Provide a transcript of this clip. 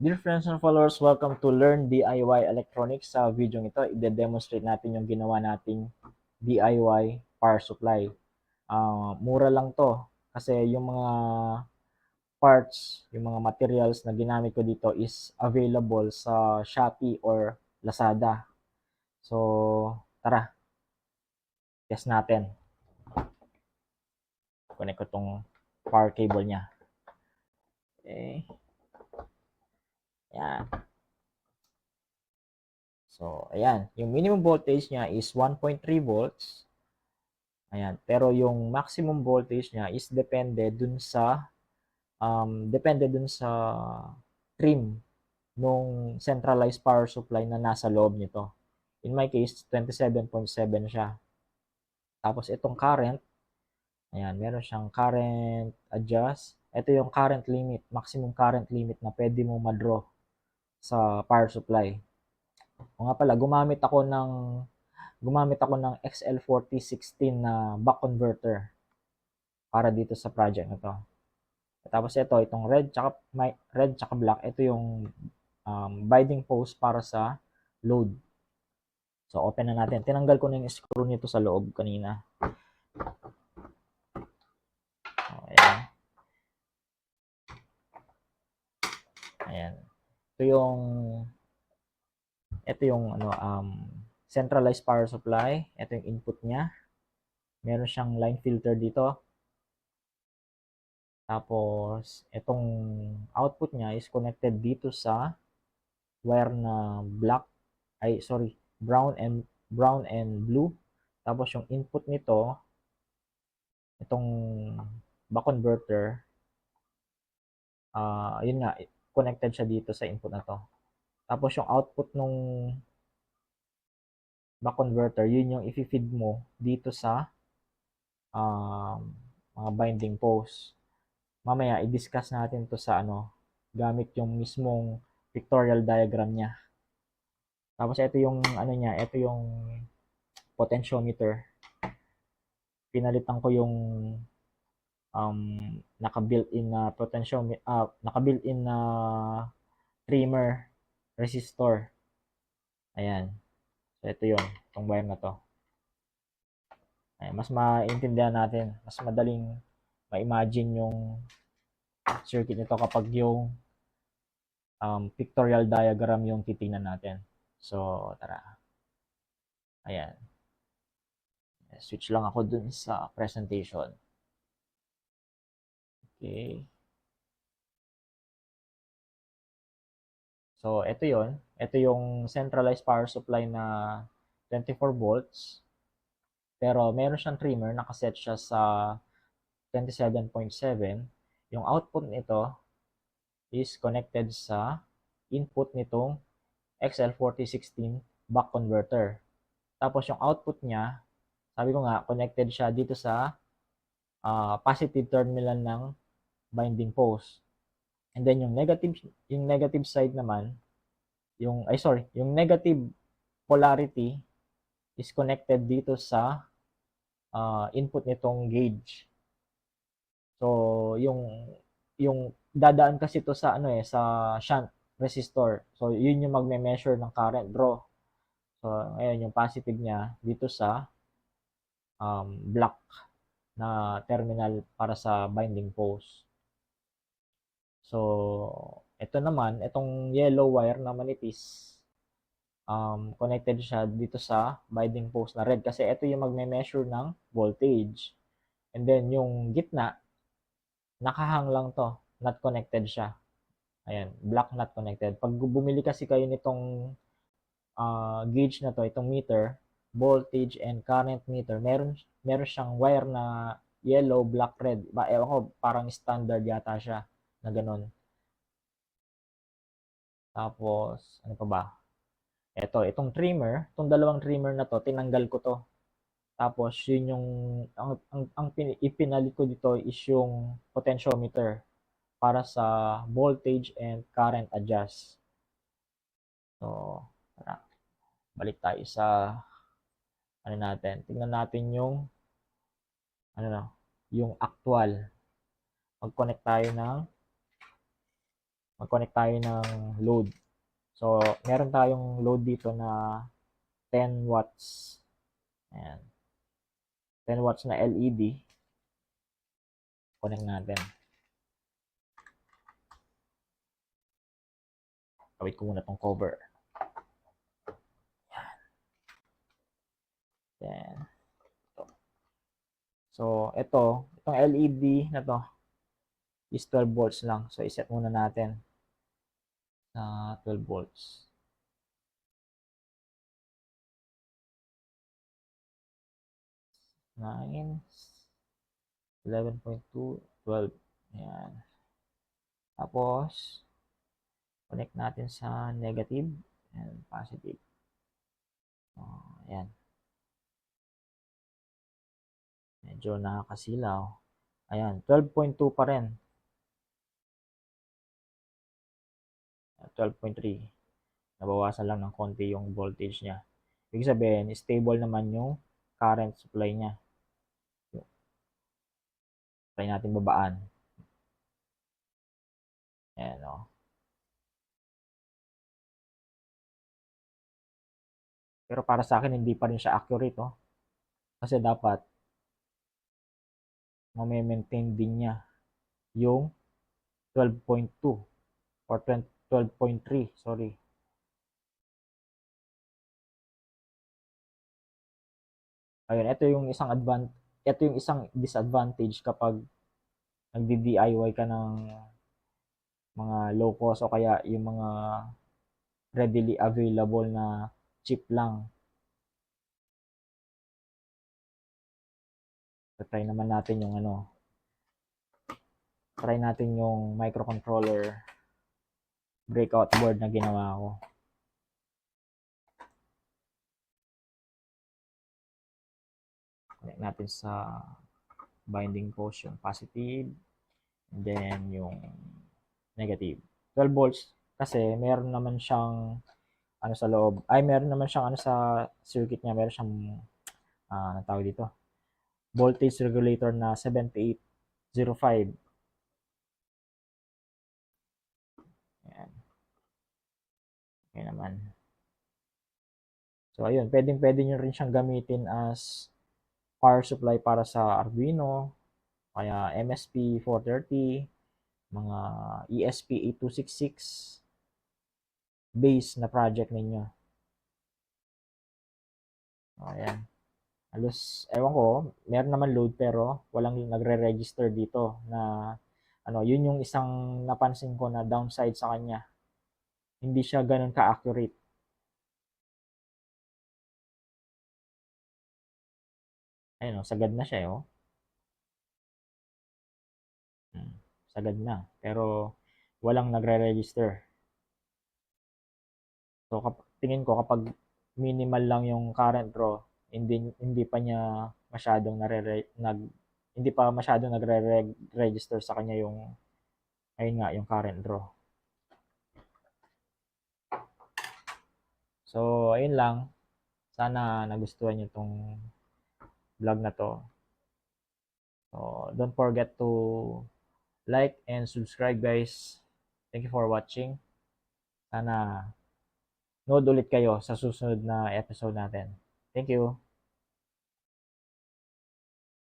Dear friends and followers, welcome to Learn DIY Electronics. Sa video ito, i-demonstrate natin yung ginawa nating DIY power supply. Mura lang to kasi yung mga parts, yung mga materials na ginamit ko dito is available sa Shopee or Lazada. So, tara, test natin. Connect ko tong power cable niya. Okay. Yan. So, ayan. Yung minimum voltage niya is 1.3 volts. Ayan. Pero yung maximum voltage niya is depende dun sa trim nung centralized power supply na nasa loob nito. In my case, 27.7 siya. Tapos itong current, ayan, meron siyang current adjust. Ito yung current limit, maximum current limit na pwede mong ma-draw sa power supply. O nga pala, gumamit ako ng XL4016 na buck converter para dito sa project na to. Tapos itong red tsaka black, ito yung binding post para sa load. So open na natin. Tinanggal ko na yung screw nito sa loob kanina. So, ayan. Ayan. Ito yung centralized power supply. Ito yung input niya. Meron siyang line filter dito. Tapos itong output niya is connected dito sa wire na brown and blue. Tapos yung input nito, itong buck converter, yun nga, connected siya dito sa input na to. Tapos yung output nung buck converter, yun yung i-feed mo dito sa mga binding post. Mamaya i-discuss natin to sa gamit yung mismong pictorial diagram niya. Tapos ito yung ito yung potentiometer. Pinalitan ko yung naka-built-in na naka-built-in na trimmer resistor. Ayan. So ito 'yon, itong wire na to. Ayan, mas maintindihan natin, mas madaling ma-imagine yung circuit nito kapag yung pictorial diagram yung titingnan natin. So, tara. Ayan. Switch lang ako dun sa presentation. Okay. So, ito yon. Ito yung centralized power supply na 24 volts. Pero meron siyang trimmer, nakaset siya sa 27.7. Yung output nito is connected sa input nitong XL4016 buck converter. Tapos yung output niya, sabi ko nga, connected siya dito sa positive terminal ng binding post. And then yung negative side naman, yung negative polarity is connected dito sa input nitong gauge. So, yung dadaan kasi to sa sa shunt resistor. So, yun yung magme-measure ng current draw. So, ngayon yung positive niya dito sa black na terminal para sa binding post. So, ito naman, itong yellow wire na manipis, connected siya dito sa binding post na red kasi ito yung magme-measure ng voltage. And then, yung gitna, nakahang lang to, not connected siya. Ayan, black not connected. Pag bumili kasi kayo nitong gauge na to, itong meter, voltage and current meter, meron siyang wire na yellow, black, red. Ewan ko, parang standard yata siya na ganun. Tapos, ano pa ba? Itong trimmer, itong dalawang trimmer na to, tinanggal ko to. Tapos, yun yung, ang ipinalit ko dito is yung potentiometer para sa voltage and current adjust. So, balik tayo sa natin. Tingnan natin yung yung actual. Mag-connect tayo ng mag-connect tayo ng load. So, meron tayong load dito na 10 watts. Ayan. 10 watts na LED. Connect natin. Kawit ko muna tong cover. Then, so, itong LED na to is 12 volts lang. So, iset muna natin sa 12 volts. 9, 11.2, 12. Ayan. Tapos, connect natin sa negative and positive. Ayan. Medyo nakakasilaw. Ayan, 12.2 pa rin. 12.3. Nabawasan lang ng konti yung voltage niya. Ibig sabihin, stable naman yung current supply niya. Try natin babaan. Ayan, o. Pero para sa akin, hindi pa rin siya accurate, oh. Kasi dapat, ma-maintain din niya yung 12.2 or 12.3, sorry. Ayun, ito yung isang disadvantage kapag nagdi-DIY ka ng mga low cost o kaya yung mga readily available na chip lang. So, try natin yung microcontroller breakout board na ginawa ko. Connect natin sa binding post yung positive and then yung negative. 12 volts kasi meron naman siyang sa loob. Meron naman siyang sa circuit niya, meron siyang tawag dito, voltage regulator na 7805. Ayan. Okay naman. So, ayun, pwede nyo rin siyang gamitin as power supply para sa Arduino, kaya MSP430, mga ESP8266 base na project ninyo. Ayan. Halos, ewan ko, meron naman load pero walang nagre-register dito na yun yung isang napansin ko na downside sa kanya. Hindi siya ganun ka-accurate. Ayun, sagad na siya, oh. Sagad na. Pero walang nagre-register. So, tingin ko kapag minimal lang yung current draw, hindi pa niya masyadong hindi pa masyadong nagre-register sa kanya yung yung current draw. So, ayun lang. Sana nagustuhan niyo tong vlog na to. So, don't forget to like and subscribe, guys. Thank you for watching. Sana nood ulit kayo sa susunod na episode natin. Thank you.